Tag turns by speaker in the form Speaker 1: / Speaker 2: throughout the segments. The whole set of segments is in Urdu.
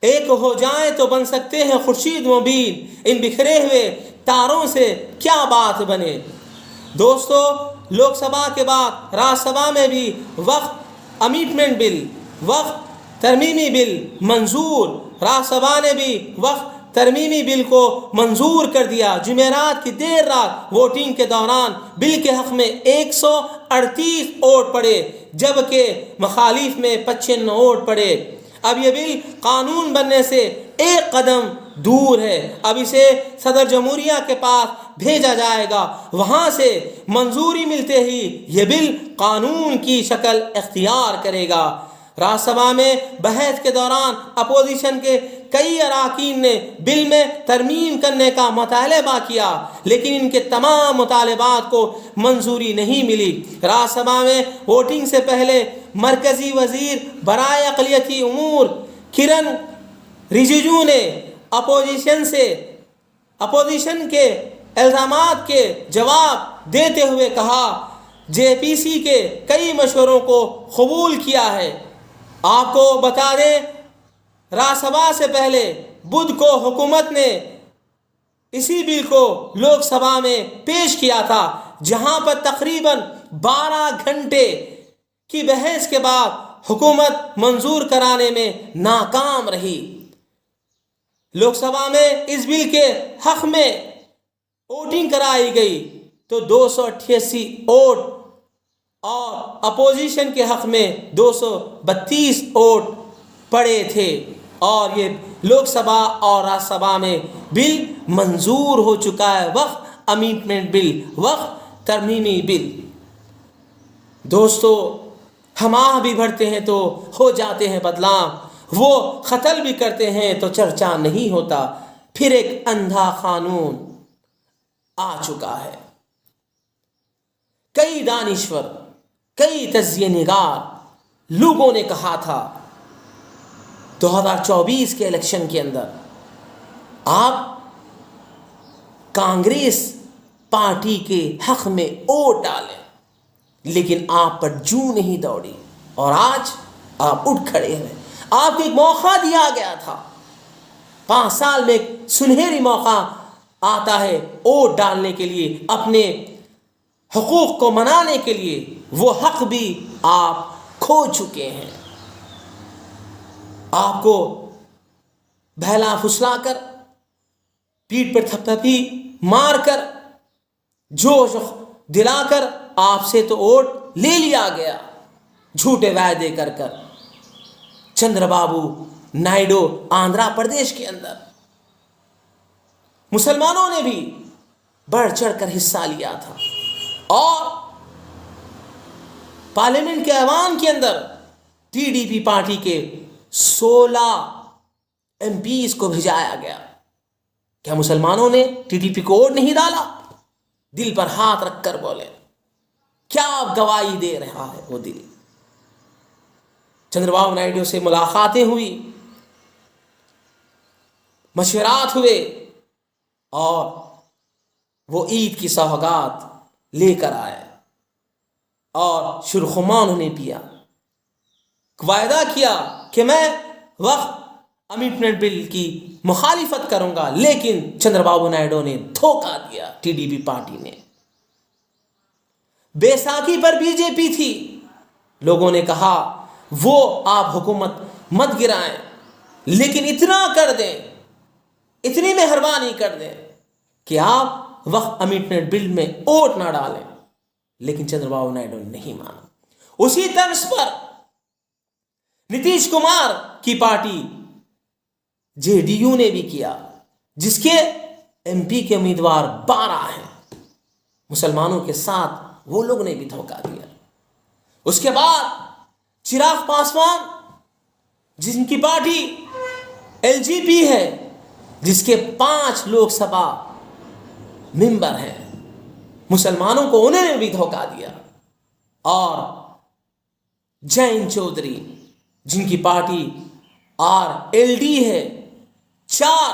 Speaker 1: ایک ہو جائیں تو بن سکتے ہیں خورشید مبین، ان بکھرے ہوئے تاروں سے کیا بات بنے۔ دوستو، لوک سبھا کے بعد راجیہ سبھا میں بھی وقت امینڈمنٹ بل، وقت ترمیمی بل منظور، راجیہ سبھا نے بھی وقت ترمیمی بل کو منظور کر دیا۔ جمعرات کی دیر رات ووٹنگ کے دوران بل کے حق میں 138 ووٹ پڑے، جبکہ مخالف میں 95 ووٹ پڑے۔ اب یہ بل قانون بننے سے ایک قدم دور ہے۔ اب اسے صدر جمہوریہ کے پاس بھیجا جائے گا، وہاں سے منظوری ملتے ہی یہ بل قانون کی شکل اختیار کرے گا۔ راجیہ سبھا میں بحث کے دوران اپوزیشن کے کئی اراکین نے بل میں ترمیم کرنے کا مطالبہ کیا، لیکن ان کے تمام مطالبات کو منظوری نہیں ملی۔ راجیہ سبھا میں ووٹنگ سے پہلے مرکزی وزیر برائے اقلیتی امور کرن رجیجو نے اپوزیشن کے الزامات کے جواب دیتے ہوئے کہا، جے پی سی کے کئی مشوروں کو قبول کیا ہے۔ آپ کو بتا دیں، راجیہ سبھا سے پہلے بدھ کو حکومت نے اسی بل کو لوک سبھا میں پیش کیا تھا، جہاں پر تقریباً 12 گھنٹے کی بحث کے بعد حکومت منظور کرانے میں ناکام رہی۔ لوک سبھا میں اس بل کے حق میں ووٹنگ کرائی گئی تو 288 ووٹ اور اپوزیشن کے حق میں 232 ووٹ پڑے تھے، اور یہ لوک سبھا اور راجیہ سبھا میں بل منظور ہو چکا ہے۔ وقت امینڈمنٹ بل، وقت ترمیمی بل۔ دوستو، ہم آہ بھی بھرتے ہیں تو ہو جاتے ہیں بدنام، وہ قتل بھی کرتے ہیں تو چرچا نہیں ہوتا۔ پھر ایک اندھا قانون آ چکا ہے۔ کئی دانشور، کئی تجزیہ نگار لوگوں نے کہا تھا 2024 کے الیکشن کے اندر آپ کانگریس پارٹی کے حق میں ووٹ ڈالیں، لیکن آپ پر جوں نہیں دوڑی، اور آج آپ اٹھ کھڑے ہیں۔ آپ کو ایک موقع دیا گیا تھا، 5 سال میں ایک سنہری موقع آتا ہے ووٹ ڈالنے کے لیے، اپنے حقوق کو منانے کے لیے۔ وہ حق بھی آپ کھو چکے ہیں۔ آپ کو بہلا پھسلا کر، پیٹھ پر تھپتھپی مار کر، جوش دلا کر آپ سے تو ووٹ لے لیا گیا، جھوٹے وعدے کر کر۔ چندر بابو نائیڈو آندھرا پردیش کے اندر مسلمانوں نے بھی بڑھ چڑھ کر حصہ لیا تھا، اور پارلیمنٹ کے ایوان کے اندر ٹی ڈی پی پارٹی کے 16 ایم پیز کو بھجایا گیا۔ کیا مسلمانوں نے ٹی ڈی پی کو ووٹ نہیں ڈالا؟ دل پر ہاتھ رکھ کر بولے، کیا گواہی دے رہا ہے وہ دل؟ چندر بابو نائیڈو سے ملاقاتیں ہوئی، مشورات ہوئے، اور وہ عید کی سوغات لے کر آئے، اور شرخماں انہوں نے پیا، وعدہ کیا کہ میں وقت امینڈمنٹ بل کی مخالفت کروں گا، لیکن چندر بابو نائیڈو نے دھوکہ دیا۔ ٹی ڈی پی پارٹی نے بیساکھی پر بی جے پی تھی، لوگوں نے کہا وہ آپ حکومت مت گرائیں، لیکن اتنا کر دیں، اتنی مہربانی کر دیں کہ آپ وقت امینڈمنٹ بل میں ووٹ نہ ڈالیں، لیکن چندر بابو نائیڈو نے نہیں مانا۔ اسی طرز پر نتیش کمار کی پارٹی جے ڈی یو نے بھی کیا، جس کے ایم پی کے امیدوار 12 ہیں۔ مسلمانوں کے ساتھ وہ لوگ نے بھی دھوکہ دیا۔ اس کے بعد چراغ پاسوان، جن کی پارٹی ایل جی پی ہے، جس کے 5 لوک سبھا ممبر ہیں، مسلمانوں کو انہوں نے بھی دھوکہ دیا۔ اور جین چودھری، جن کی پارٹی آر ایل ڈی ہے، 4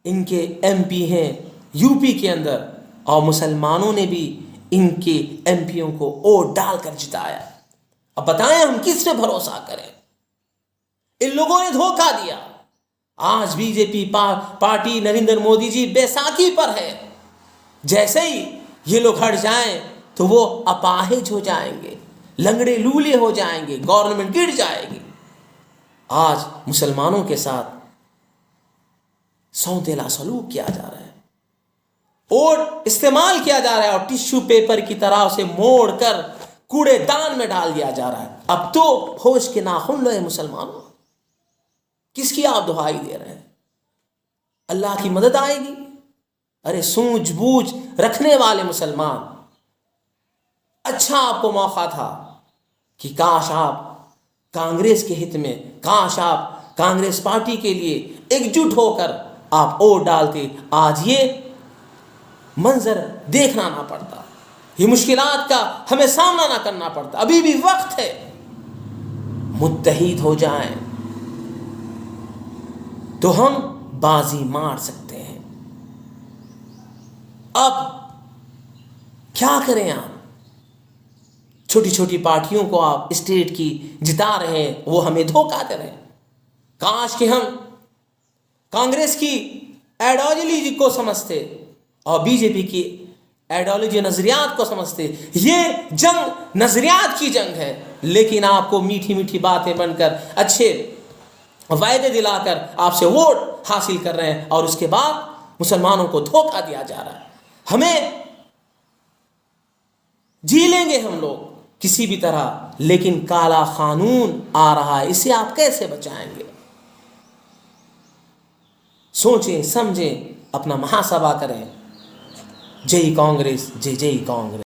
Speaker 1: ان کے ایم پی ہیں یو پی کے اندر، اور مسلمانوں نے بھی ان کے ایم پیوں کو ووٹ ڈال کر جتایا۔ اب بتائیں ہم کس پہ بھروسہ کریں؟ ان لوگوں نے دھوکہ دیا. آج B J P party Narendra Modi ji بیساکھی پر ہے. جیسے ہی یہ لوگ ہٹ جائیں تو وہ اپاہج ہو جائیں گے, لنگڑے لولے ہو جائیں گے, گورنمنٹ گر جائے گی. آج مسلمانوں کے ساتھ سودیلا سلوک کیا جا رہا ہے, اور استعمال کیا جا رہا ہے, اور ٹشو پیپر کی طرح اسے موڑ کر کوڑے دان میں ڈال دیا جا رہا ہے. اب تو ہوش کے ناخن لو اے مسلمانوں, کس کی آپ دہائی دے رہے ہیں؟ اللہ کی مدد آئے گی. ارے سوجھ بوجھ رکھنے والے مسلمان, اچھا آپ کو موقع تھا کہ کاش آپ کانگریس کے ہت میں, کاش آپ کانگریس پارٹی کے لیے ایک جٹ ہو کر آپ ووٹ ڈالتے. آج یہ منظر دیکھنا نہ پڑتا, یہ مشکلات کا ہمیں سامنا نہ کرنا پڑتا. ابھی بھی وقت ہے, متحد ہو جائیں تو ہم بازی مار سکتے ہیں. اب کیا کریں آپ؟ چھوٹی چھوٹی پارٹیوں کو آپ اسٹیٹ کی جتا رہے ہیں, وہ ہمیں دھوکہ دے رہے ہیں. کاش کہ ہم کانگریس کی آئیڈیالوجی کو سمجھتے اور بی جے پی کی آئیڈیالوجی نظریات کو سمجھتے. یہ جنگ نظریات کی جنگ ہے, لیکن آپ کو میٹھی میٹھی باتیں بن کر, اچھے وعدے دلا کر آپ سے ووٹ حاصل کر رہے ہیں, اور اس کے بعد مسلمانوں کو دھوکہ دیا جا رہا ہے. ہمیں جی لیں گے ہم لوگ کسی بھی طرح, لیکن کالا قانون آ رہا ہے, اسے آپ کیسے بچائیں گے؟ سوچیں سمجھیں, اپنا محاسبہ کریں. جے کانگریس, جے کانگریس.